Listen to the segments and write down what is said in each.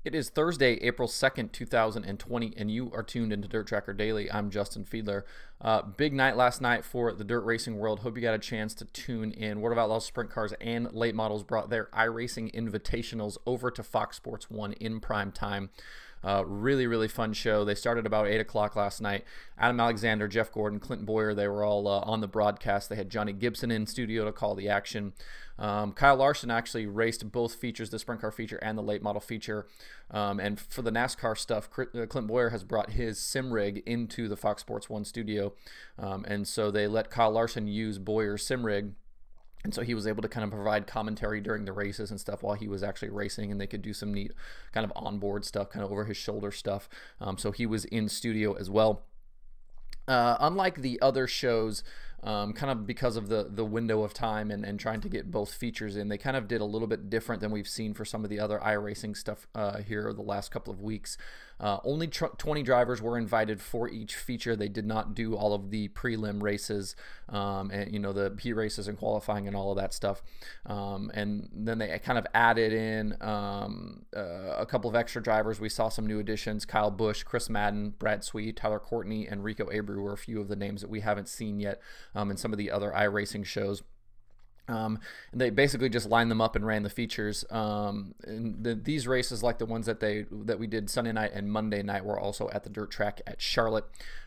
It is Thursday, April 2nd, 2020, and you are tuned into DIRTRACKR Daily. I'm Justin Fiedler. Big night last night for the dirt racing world. Hope you got a chance to tune in. World of Outlaws Sprint Cars and Late Models brought their iRacing Invitationals over to Fox Sports 1 in prime time. Really fun show. They started about 8 o'clock last night. Adam Alexander, Jeff Gordon, Clinton Boyer, they were all on the broadcast. They had Johnny Gibson in studio to call the action. Kyle Larson actually raced both features, the sprint car feature and the late model feature. And for the NASCAR stuff, Clinton Boyer has brought his sim rig into the Fox Sports 1 studio. And so they let Kyle Larson use Boyer's sim rig. And so he was able to kind of provide commentary during the races and stuff while he was actually racing, and they could do some neat kind of onboard stuff, kind of over his shoulder stuff. So he was in studio as well. Unlike the other shows, kind of because of the window of time and trying to get both features in, they kind of did a little bit different than we've seen for some of the other iRacing stuff here the last couple of weeks. Only 20 drivers were invited for each feature. They did not do all of the prelim races and the heat races and qualifying and all of that stuff. And then they kind of added in a couple of extra drivers. We saw some new additions: Kyle Busch, Chris Madden, Brad Sweet, Tyler Courtney, and Rico Abreu were a few of the names that we haven't seen yet in some of the other iRacing shows. And they basically just lined them up and ran the features. These races, like the ones that we did Sunday night and Monday night, were also at the dirt track at Charlotte.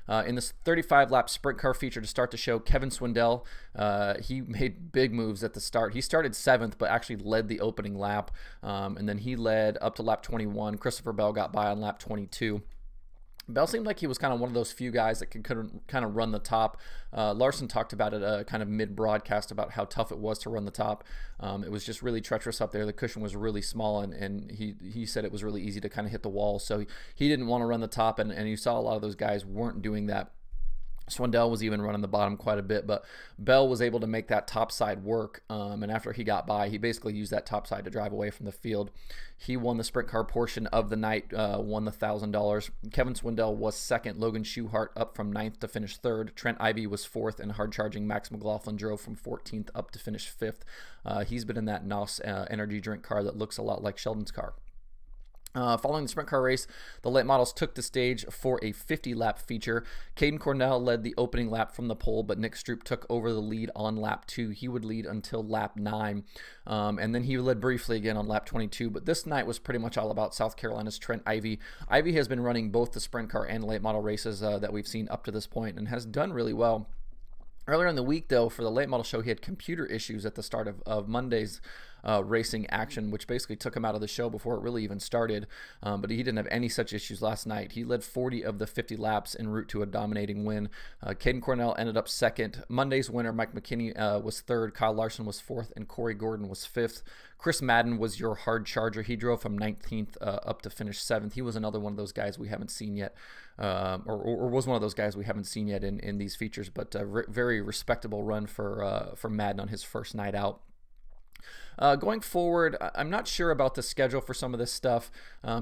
In this 35-lap sprint car feature to start the show, Kevin Swindell, he made big moves at the start. He started 7th, but actually led the opening lap, and then he led up to lap 21. Christopher Bell got by on lap 22. Bell seemed like he was kind of one of those few guys that could kind of run the top. Larson talked about it kind of mid-broadcast about how tough it was to run the top. It was just really treacherous up there. The cushion was really small, and he said it was really easy to kind of hit the wall. So he didn't want to run the top, and you saw a lot of those guys weren't doing that. Swindell was even running the bottom quite a bit, but Bell was able to make that top side work, and after he got by, he basically used that top side to drive away from the field. He won the sprint car portion of the night, won the $1,000. Kevin Swindell was 2nd, Logan Schuchart up from 9th to finish 3rd, Trent Ivey was 4th, and hard-charging Max McLaughlin drove from 14th up to finish 5th. He's been in that NOS energy drink car that looks a lot like Sheldon's car. Following the sprint car race, the late models took the stage for a 50-lap feature. Caden Cornell led the opening lap from the pole, but Nick Stroop took over the lead on lap 2. He would lead until lap 9, and then he led briefly again on lap 22. But this night was pretty much all about South Carolina's Trent Ivey. Ivey has been running both the sprint car and late model races that we've seen up to this point and has done really well. Earlier in the week, though, for the late model show, he had computer issues at the start of Monday's racing action, which basically took him out of the show before it really even started. But he didn't have any such issues last night. He led 40 of the 50 laps en route to a dominating win. Caden Cornell ended up 2nd. Monday's winner, Mike McKinney, was 3rd. Kyle Larson was 4th, and Corey Gordon was 5th. Chris Madden was your hard charger. He drove from 19th up to finish 7th. He was another one of those guys we haven't seen yet, or was one of those guys we haven't seen yet in these features. But very respectable run for Madden on his first night out. Going forward, I'm not sure about the schedule for some of this stuff.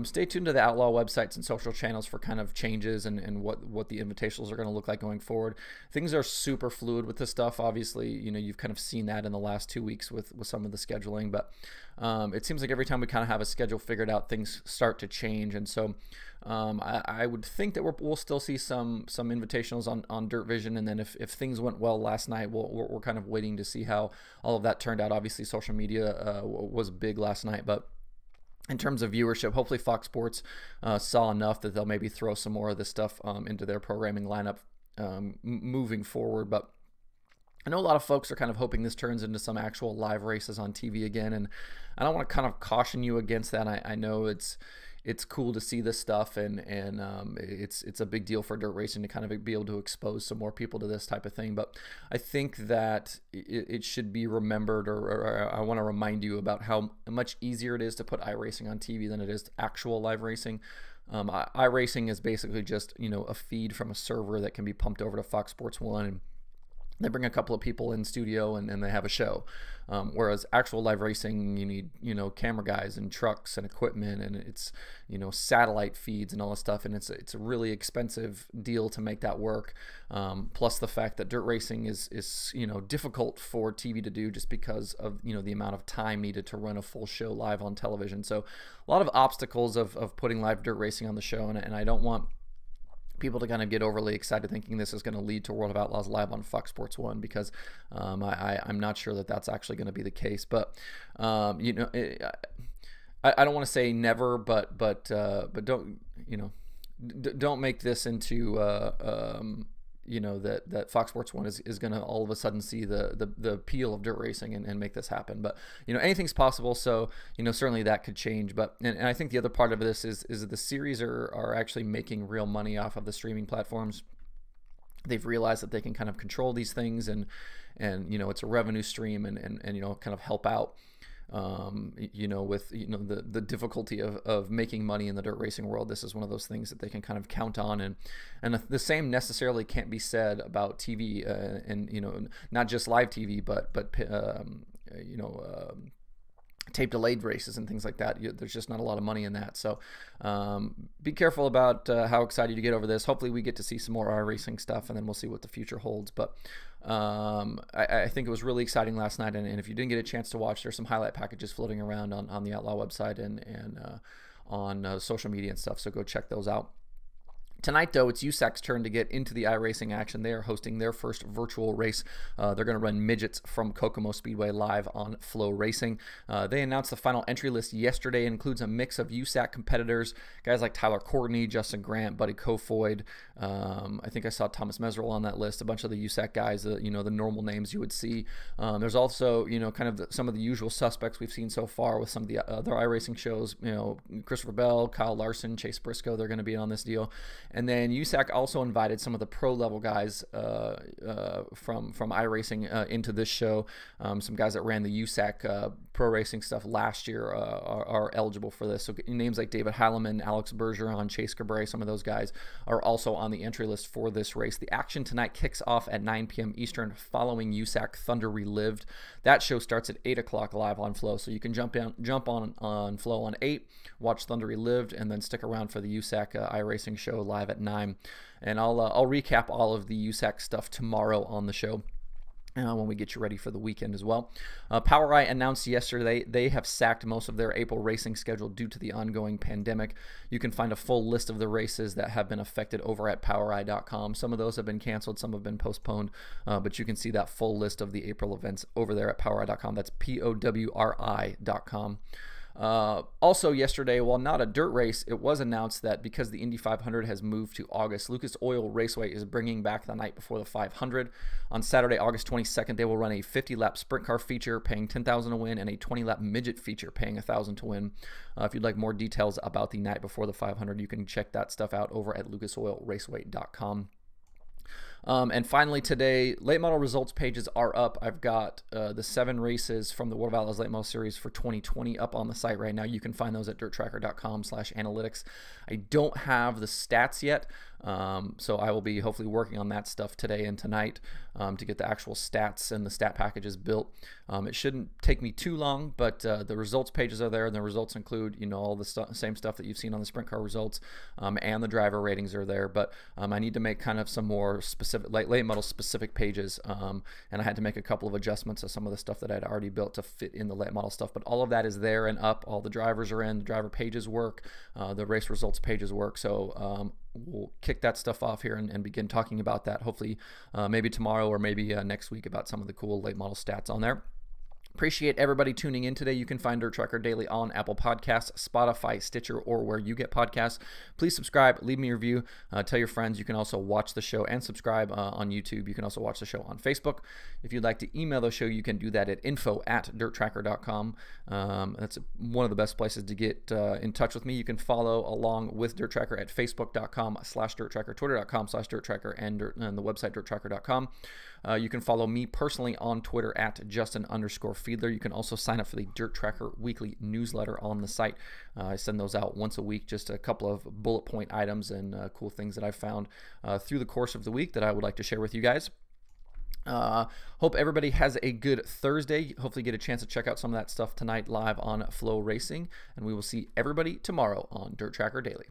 Stay tuned to the Outlaw websites and social channels for kind of changes and what the invitationals are going to look like going forward. Things are super fluid with this stuff. Obviously, you've kind of seen that in the last 2 weeks with some of the scheduling, but it seems like every time we kind of have a schedule figured out, things start to change. And so I would think that we'll still see some invitationals on Dirt Vision, and then if things went well last night, we're kind of waiting to see how all of that turned out. Obviously, social media was big last night, but in terms of viewership, hopefully Fox Sports saw enough that they'll maybe throw some more of this stuff into their programming lineup moving forward. But I know a lot of folks are kind of hoping this turns into some actual live races on TV again, and I don't want to kind of caution you against that. I know it's cool to see this stuff, and it's a big deal for dirt racing to kind of be able to expose some more people to this type of thing. But I think that it should be remembered, or I want to remind you about how much easier it is to put iRacing on TV than it is actual live racing. iRacing is basically just a feed from a server that can be pumped over to Fox Sports 1, they bring a couple of people in studio and they have a show. Whereas actual live racing, you need, you know, camera guys and trucks and equipment, and it's, you know, satellite feeds and all this stuff, and it's a really expensive deal to make that work. Plus the fact that dirt racing is you know, difficult for TV to do just because of, you know, the amount of time needed to run a full show live on television. So a lot of obstacles of putting live dirt racing on the show, and I don't want people to kind of get overly excited thinking this is going to lead to World of Outlaws live on Fox Sports 1, because I'm not sure that that's actually going to be the case. But you know, I don't want to say never, but don't, you know, don't make this into you know, that Fox Sports 1 is going to all of a sudden see the appeal of dirt racing and make this happen. But, you know, anything's possible, so, you know, certainly that could change. But and I think the other part of this is the series are actually making real money off of the streaming platforms. They've realized that they can kind of control these things, and you know, it's a revenue stream, and you know, kind of help out you know, with, you know, the difficulty of making money in the dirt racing world. This is one of those things that they can kind of count on, and the same necessarily can't be said about TV, and you know, not just live TV, but you know, tape delayed races and things like that. There's just not a lot of money in that. So be careful about how excited you get over this. Hopefully we get to see some more iRacing stuff, and then we'll see what the future holds. But I think it was really exciting last night, and if you didn't get a chance to watch, there's some highlight packages floating around on the Outlaw website and on social media and stuff, so go check those out. Tonight, though, it's USAC's turn to get into the iRacing action. They are hosting their first virtual race. They're going to run midgets from Kokomo Speedway live on FloRacing. They announced the final entry list yesterday. It includes a mix of USAC competitors, guys like Tyler Courtney, Justin Grant, Buddy Kofoid. I think I saw Thomas Meserl on that list, a bunch of the USAC guys, you know, the normal names you would see. There's also, you know, kind of some of the usual suspects we've seen so far with some of the other iRacing shows. You know, Christopher Bell, Kyle Larson, Chase Briscoe, they're going to be on this deal. And then USAC also invited some of the pro level guys from iRacing into this show. Some guys that ran the USAC pro racing stuff last year are eligible for this. So names like David Halleman, Alex Bergeron, Chase Cabrera, some of those guys are also on the entry list for this race. The action tonight kicks off at 9 p.m. Eastern following USAC Thunder Relived. That show starts at 8 o'clock live on Flow. So you can jump on Flow on 8, watch Thunder Relived, and then stick around for the USAC iRacing show live at 9. And I'll recap all of the USAC stuff tomorrow on the show when we get you ready for the weekend as well. POWRi announced yesterday they have sacked most of their April racing schedule due to the ongoing pandemic. You can find a full list of the races that have been affected over at POWRi.com. Some of those have been canceled, some have been postponed, but you can see that full list of the April events over there at POWRi.com. That's POWRi.com. Also yesterday, while not a dirt race, it was announced that because the Indy 500 has moved to August, Lucas Oil Raceway is bringing back the night before the 500. On Saturday, August 22nd, they will run a 50-lap sprint car feature paying $10,000 to win and a 20-lap midget feature paying $1,000 to win. If you'd like more details about the night before the 500, you can check that stuff out over at lucasoilraceway.com. And finally today, late model results pages are up. I've got the 7 races from the World of Outlaws Late Model Series for 2020 up on the site right now. You can find those at DIRTRACKR.com/analytics. I don't have the stats yet, so I will be hopefully working on that stuff today and tonight to get the actual stats and the stat packages built. It shouldn't take me too long, but the results pages are there, and the results include, you know, all the same stuff that you've seen on the sprint car results, and the driver ratings are there. But I need to make kind of some more specific late model specific pages, and I had to make a couple of adjustments to some of the stuff that I'd already built to fit in the late model stuff. But all of that is there and up. All the drivers are in. The driver pages work. The race results pages work. So we'll kick that stuff off here and begin talking about that hopefully maybe tomorrow or maybe next week about some of the cool late model stats on there. Appreciate everybody tuning in today. You can find DIRTRACKR Daily on Apple Podcasts, Spotify, Stitcher, or where you get podcasts. Please subscribe, leave me a review, tell your friends. You can also watch the show and subscribe on YouTube. You can also watch the show on Facebook. If you'd like to email the show, you can do that at info@dirtracker.com. That's one of the best places to get in touch with me. You can follow along with DIRTRACKR at facebook.com/DIRTRACKR, twitter.com/DIRTRACKR, and the website DIRTRACKR.com. You can follow me personally on Twitter at Justin_Fiedler. You can also sign up for the DIRTRACKR weekly newsletter on the site. I send those out once a week, just a couple of bullet point items and cool things that I've found through the course of the week that I would like to share with you guys. Hope everybody has a good Thursday. Hopefully get a chance to check out some of that stuff tonight live on FloRacing, and we will see everybody tomorrow on DIRTRACKR Daily.